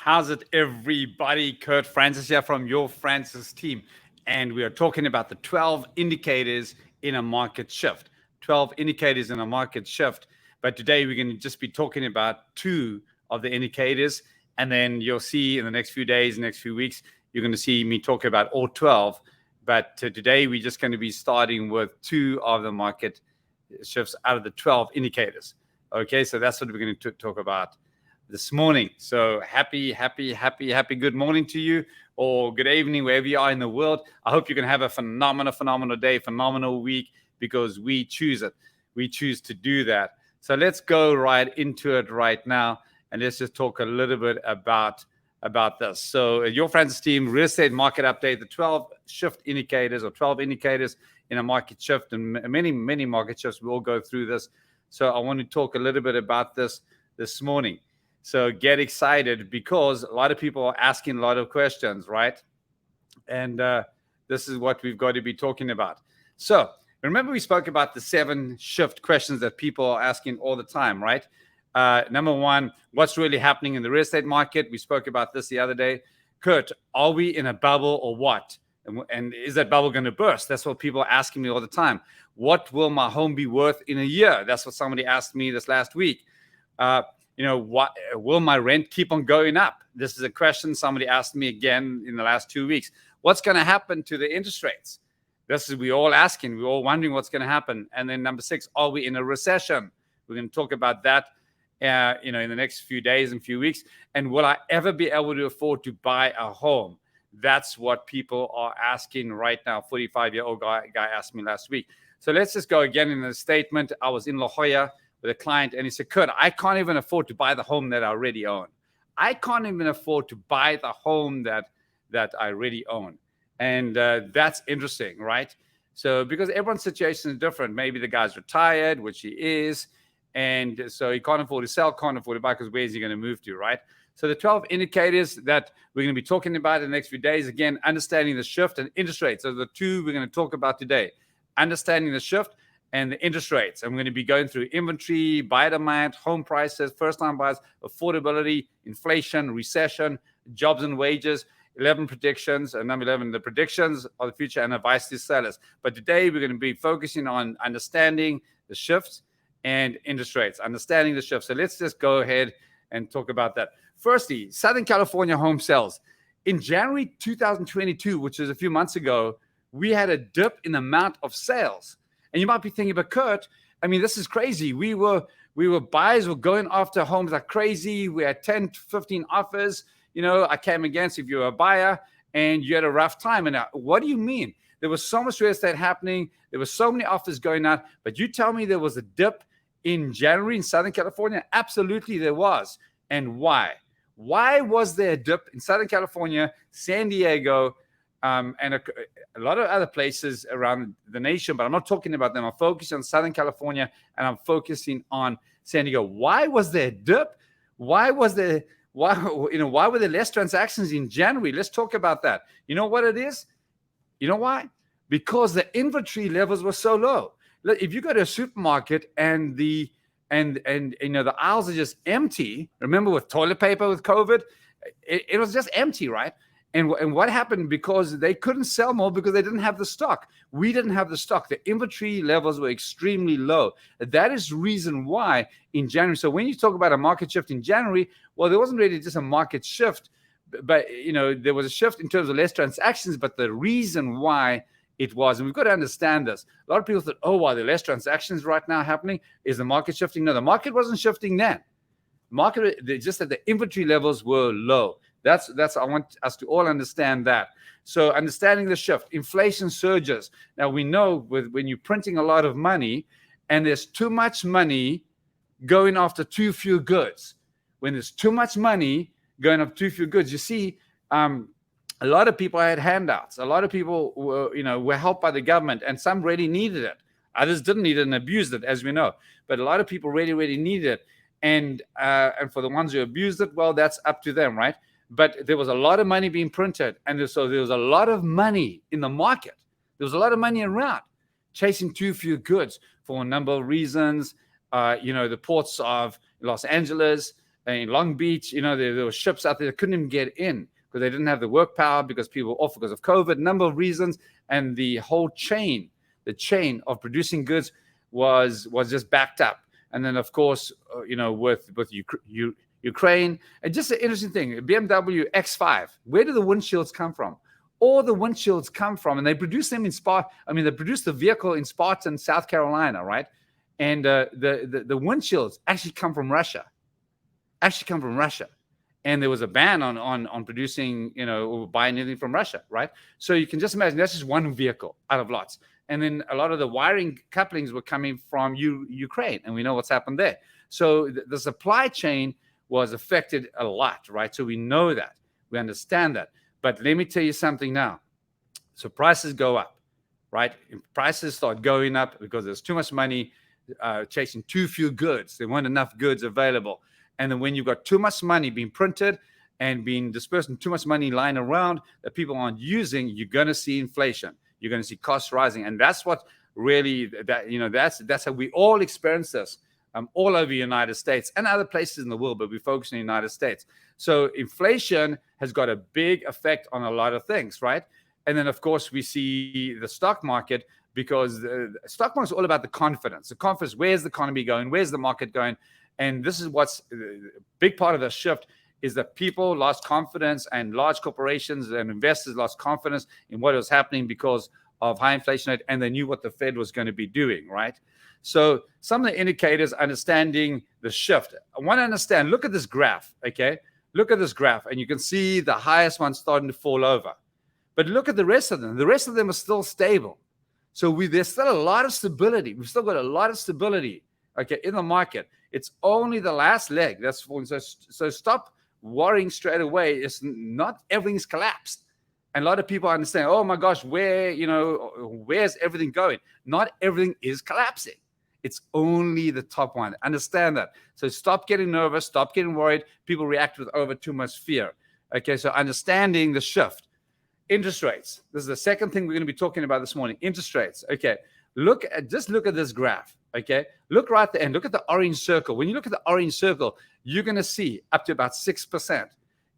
How's it, everybody? Kurt Francis here from your Francis team. And we are talking about the 12 indicators in a market shift. 12 indicators in a market shift. But today we're going to just be talking about two of the indicators. And then you'll see in the next few days, next few weeks, you're going to see me talk about all 12. But today we're just going to be starting with two of the market shifts out of the 12 indicators. Okay, so that's what we're going to talk about this morning. So happy good morning to you, or good evening, wherever you are in the world. I hope you can have a phenomenal day, phenomenal week, because we choose it. We choose to do that. So let's go right into it right now, and let's just talk a little bit about this. So your Francis team real estate market update, the 12 shift indicators, or 12 indicators in a market shift, and many market shifts. We'll go through this. So I want to talk a little bit about this morning. So get excited, because a lot of people are asking a lot of questions, right? And this is what we've got to be talking about. So remember, we spoke about the 7 shift questions that people are asking all the time, right? Number one, what's really happening in the real estate market? We spoke about this the other day. Kurt, are we in a bubble or what? And is that bubble going to burst? That's what people are asking me all the time. What will my home be worth in a year? That's what somebody asked me this last week. What will my rent keep on going up? This is a question somebody asked me again in the last 2 weeks. What's going to happen to the interest rates? This is we all asking. We're all wondering what's going to happen. And then number 6, are we in a recession? We're going to talk about that, in the next few days and few weeks. And will I ever be able to afford to buy a home? That's what people are asking right now. 45-year-old guy asked me last week. So let's just go again in the statement. I was in La Jolla with a client, and he said, Kurt, I can't even afford to buy the home that I already own. I can't even afford to buy the home that I already own. And that's interesting, right? So because everyone's situation is different. Maybe the guy's retired, which he is, and so he can't afford to sell, can't afford to buy, because where's he going to move to, right? So the 12 indicators that we're going to be talking about in the next few days, again, understanding the shift and interest rates. So the two we're going to talk about today: understanding the shift and the interest rates. I'm going to be going through inventory, buyer demand, home prices, first-time buyers, affordability, inflation, recession, jobs and wages, 11 predictions, and number 11, the predictions of the future and advice to sellers. But today we're going to be focusing on understanding the shifts and interest rates, understanding the shift. So let's just go ahead and talk about that. Firstly, Southern California home sales. In January 2022, which is a few months ago, we had a dip in the amount of sales. And you might be thinking, but Kurt, I mean, this is crazy. Buyers were going after homes like crazy. We had 10 to 15 offers. I came against if you're a buyer and you had a rough time. And what do you mean? There was so much real estate happening. There were so many offers going out. But you tell me there was a dip in January in Southern California? Absolutely, there was. And why? Why was there a dip in Southern California, San Diego, and a lot of other places around the nation, but I'm not talking about them. I'm focusing on Southern California, and I'm focusing on San Diego. Why was there a dip? Why were there less transactions in January? Let's talk about that. You know what it is? You know why? Because the inventory levels were so low. If you go to a supermarket and the aisles are just empty. Remember with toilet paper with COVID, it was just empty, right? And what happened? Because they couldn't sell more because they didn't have the stock. We didn't have the stock. The inventory levels were extremely low. That is the reason why in January. So when you talk about a market shift in January, well, there wasn't really just a market shift, but there was a shift in terms of less transactions. But the reason why it was, and we've got to understand this. A lot of people thought, oh, wow, there are less transactions right now happening. Is the market shifting? No, the market wasn't shifting then. Just that the inventory levels were low. That's I want us to all understand that. So understanding the shift, inflation surges. Now we know when you're printing a lot of money and there's too much money going after too few goods. When there's too much money going after too few goods, you see, a lot of people had handouts. A lot of people were helped by the government, and some really needed it. Others didn't need it and abused it, as we know. But a lot of people really needed it. And for the ones who abused it, well, that's up to them, right? But there was a lot of money being printed. And so there was a lot of money in the market. There was a lot of money around chasing too few goods for a number of reasons. The ports of Los Angeles, in Long Beach, there were ships out there that couldn't even get in because they didn't have the work power, because people were off because of COVID, number of reasons. And the whole chain, of producing goods was just backed up. And then, of course, with Ukraine, and just an interesting thing, BMW X5, where do the windshields come from? All the windshields come from, and they produce them they produce the vehicle in Spartan, South Carolina, right? And the windshields actually come from Russia. And there was a ban on producing, or buying anything from Russia, right? So you can just imagine that's just one vehicle out of lots. And then a lot of the wiring couplings were coming from Ukraine, and we know what's happened there. So the supply chain was affected a lot, right? So we know that. We understand that. But let me tell you something now. So prices go up, right? Prices start going up because there's too much money chasing too few goods. There weren't enough goods available. And then when you've got too much money being printed and being dispersed and too much money lying around that people aren't using, you're going to see inflation. You're going to see costs rising. And that's what really, that's how we all experience this all over the United States and other places in the world, but we focus in the United States. So inflation has got a big effect on a lot of things, right? And then, of course, we see the stock market, because the stock market is all about the confidence. The confidence, where's the economy going? Where's the market going? And this is what's a big part of the shift, is that people lost confidence, and large corporations and investors lost confidence in what was happening because of high inflation rate, and they knew what the Fed was going to be doing, right? So some of the indicators, understanding the shift. I want to understand, look at this graph, okay? Look at this graph, and you can see the highest one starting to fall over. But look at the rest of them. The rest of them are still stable. So there's still a lot of stability. We've still got a lot of stability, okay, in the market. It's only the last leg that's falling. So stop worrying straight away. It's not everything's collapsed. And a lot of people understand, oh my gosh, where's everything going? Not everything is collapsing. It's only the top one. Understand that. So stop getting nervous. Stop getting worried. People react with over too much fear. Okay, so understanding the shift. Interest rates. This is the second thing we're going to be talking about this morning. Interest rates. Okay, just look at this graph. Okay, look right at the end. Look at the orange circle. When you look at the orange circle, you're going to see up to about 6%.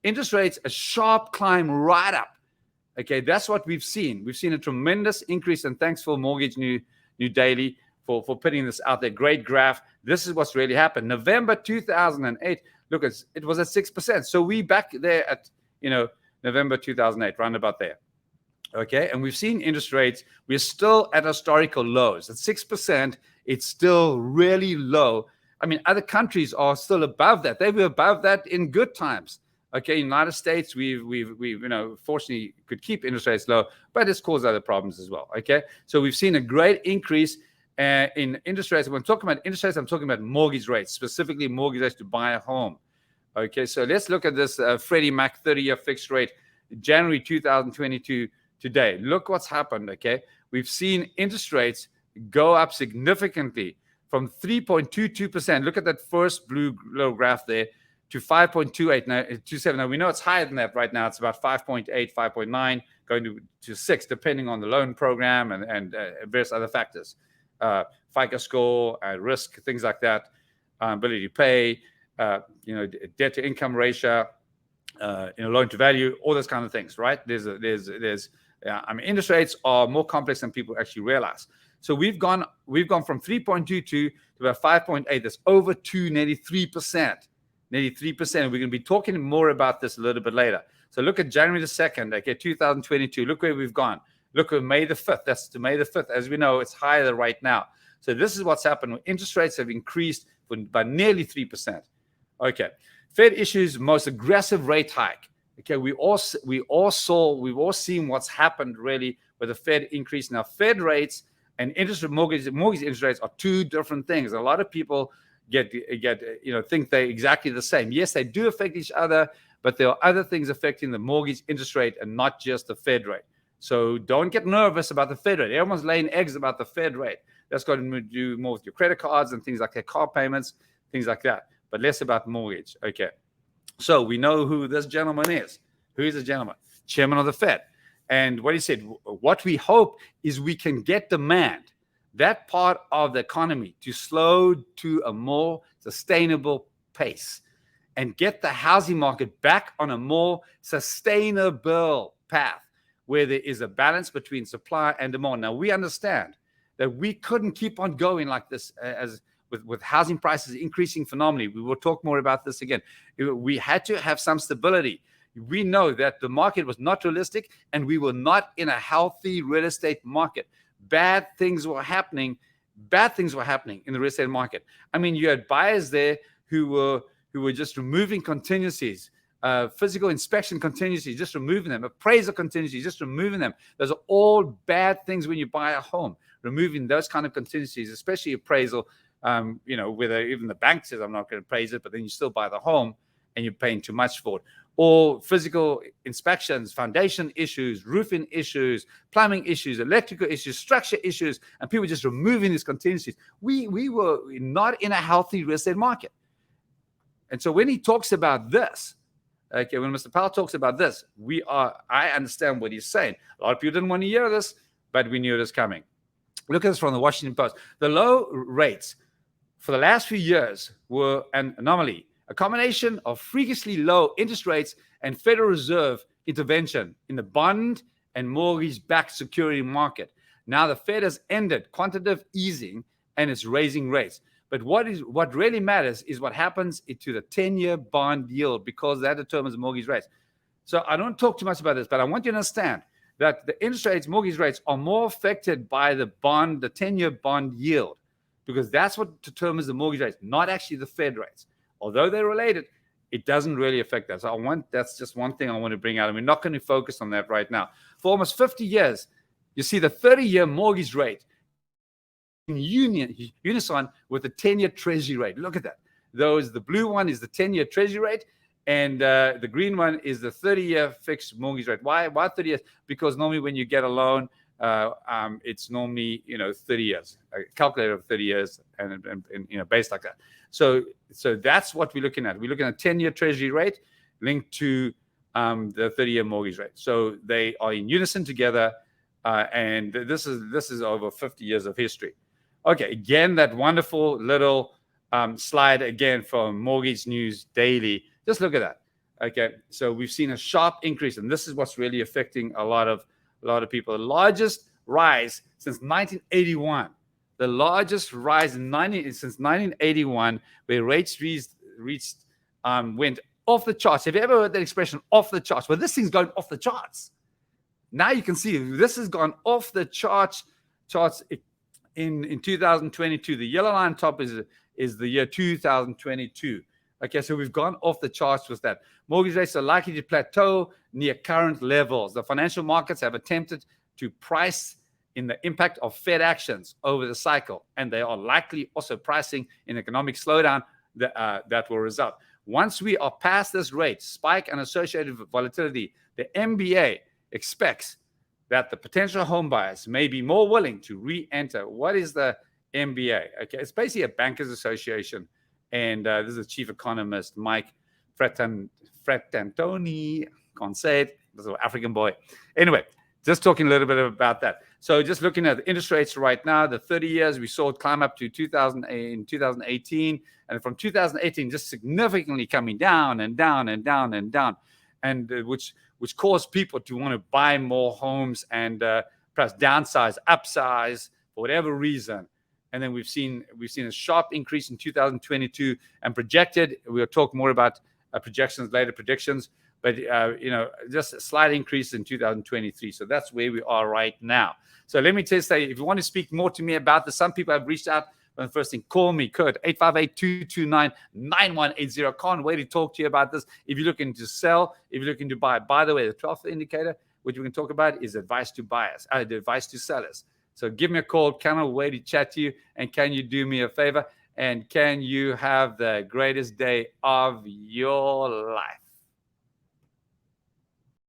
Interest rates, a sharp climb right up. Okay, that's what we've seen. We've seen a tremendous increase, and thanks for Mortgage New Daily for putting this out there. Great graph. This is what's really happened. November 2008, look, it was at 6%. So we back there at, November 2008, round about there. Okay, and we've seen interest rates, we're still at historical lows. At 6%, it's still really low. I mean, other countries are still above that. They were above that in good times. Okay, United States, we've fortunately could keep interest rates low, but it's caused other problems as well. Okay, so we've seen a great increase in interest rates. When I'm talking about interest rates, I'm talking about mortgage rates, specifically mortgage rates to buy a home. Okay, so let's look at this Freddie Mac 30-year fixed rate, January 2022 today. Look what's happened, okay? We've seen interest rates go up significantly from 3.22%. Look at that first blue little graph there, to 5.28 now, 27. Now we know it's higher than that right now. It's about 5.8, 5.9, going to 6, depending on the loan program and various other factors, FICO score, risk, things like that, ability to pay, debt to income ratio, loan to value, all those kind of things, right? Interest rates are more complex than people actually realize. So we've gone from 3.22 to about 5.8. That's over to nearly 3%. Nearly 3%. We're going to be talking more about this a little bit later. So look at January the 2nd, okay, 2022. Look where we've gone. Look at May the 5th. That's to May the 5th. As we know, it's higher right now. So this is what's happened. Interest rates have increased by nearly 3%. Okay. Fed issues most aggressive rate hike. Okay, we've all seen what's happened really with the Fed increase. Now, Fed rates and mortgage interest rates are two different things. A lot of people think they're exactly the same. Yes, they do affect each other, but there are other things affecting the mortgage interest rate and not just the Fed rate. So don't get nervous about the Fed rate. Everyone's laying eggs about the Fed rate. That's got to do more with your credit cards and things like that, car payments, things like that, but less about mortgage. Okay. So we know who this gentleman is. Who is the gentleman? Chairman of the Fed. And what he said, what we hope is we can get demand, that part of the economy, to slow to a more sustainable pace. and get the housing market back on a more sustainable path where there is a balance between supply and demand. Now, we understand that we couldn't keep on going like this as with housing prices increasing phenomenally. We will talk more about this again. We had to have some stability. We know that the market was not realistic and we were not in a healthy real estate market. Bad things were happening in the real estate market. I mean, you had buyers there who were just removing contingencies, physical inspection contingencies, just removing them, appraisal contingencies, just removing them. Those are all bad things when you buy a home, removing those kind of contingencies, especially appraisal. Whether even the bank says, I'm not going to appraise it, but then you still buy the home and you're paying too much for it. Or physical inspections, foundation issues, roofing issues, plumbing issues, electrical issues, structure issues, and people just removing these contingencies. We were not in a healthy real estate market. And so when he talks about this, okay, when Mr. Powell talks about this, I understand what he's saying. A lot of people didn't want to hear this, but we knew it was coming. Look at this from the Washington Post. The low rates for the last few years were an anomaly, a combination of freakishly low interest rates and Federal Reserve intervention in the bond and mortgage-backed security market. Now the Fed has ended quantitative easing and is raising rates. But what really matters is what happens to the 10-year bond yield, because that determines mortgage rates. So I don't talk too much about this, but I want you to understand that the interest rates, mortgage rates, are more affected by the 10-year bond yield, because that's what determines the mortgage rates, not actually the Fed rates. Although they're related, it doesn't really affect that. So that's just one thing I want to bring out. And we're not going to focus on that right now. For almost 50 years, you see the 30-year mortgage rate in unison with the 10-year Treasury rate. Look at that. The blue one is the 10-year Treasury rate, and the green one is the 30-year fixed mortgage rate. Why 30 years? Because normally when you get a loan, it's normally 30 years, calculated over 30 years, and based like that. So that's what we're looking at. We're looking at 10-year Treasury rate linked to the 30-year mortgage rate. So they are in unison together, and this is over 50 years of history. Okay, again, that wonderful little slide again from Mortgage News Daily. Just look at that. Okay, so we've seen a sharp increase, and this is what's really affecting a lot of people. The largest rise since 1981. The largest rise since 1981, where rates went off the charts. Have you ever heard that expression, off the charts? Well, this thing's going off the charts. Now you can see this has gone off the charts in 2022. The yellow line top is the year 2022. Okay, so we've gone off the charts with that. Mortgage rates are likely to plateau near current levels. The financial markets have attempted to price in the impact of Fed actions over the cycle, and they are likely also pricing in economic slowdown that will result. Once we are past this rate spike and associated volatility, the MBA expects that the potential home buyers may be more willing to re-enter. What is the MBA? Okay, it's basically a bankers association, and this is the chief economist, Mike Fratantoni. Can't say it. This is an African boy. Anyway, just talking a little bit about that. So just looking at the interest rates right now, the 30 years, we saw it climb up to 2018, and from 2018, just significantly coming down and down and down and down, and which caused people to want to buy more homes and perhaps downsize, upsize for whatever reason. And then we've seen a sharp increase in 2022 and projected. We'll talk more about projections later, predictions, but just a slight increase in 2023. So that's where we are right now. So let me just say, if you want to speak more to me about this, some people have reached out. The first thing, call me, Kurt, 858-229-9180. Can't wait to talk to you about this. If you're looking to sell, if you're looking to buy, by the way, the 12th indicator, which we can talk about, is advice to buyers, advice to sellers. So give me a call. Cannot wait to chat to you. And can you do me a favor? And can you have the greatest day of your life?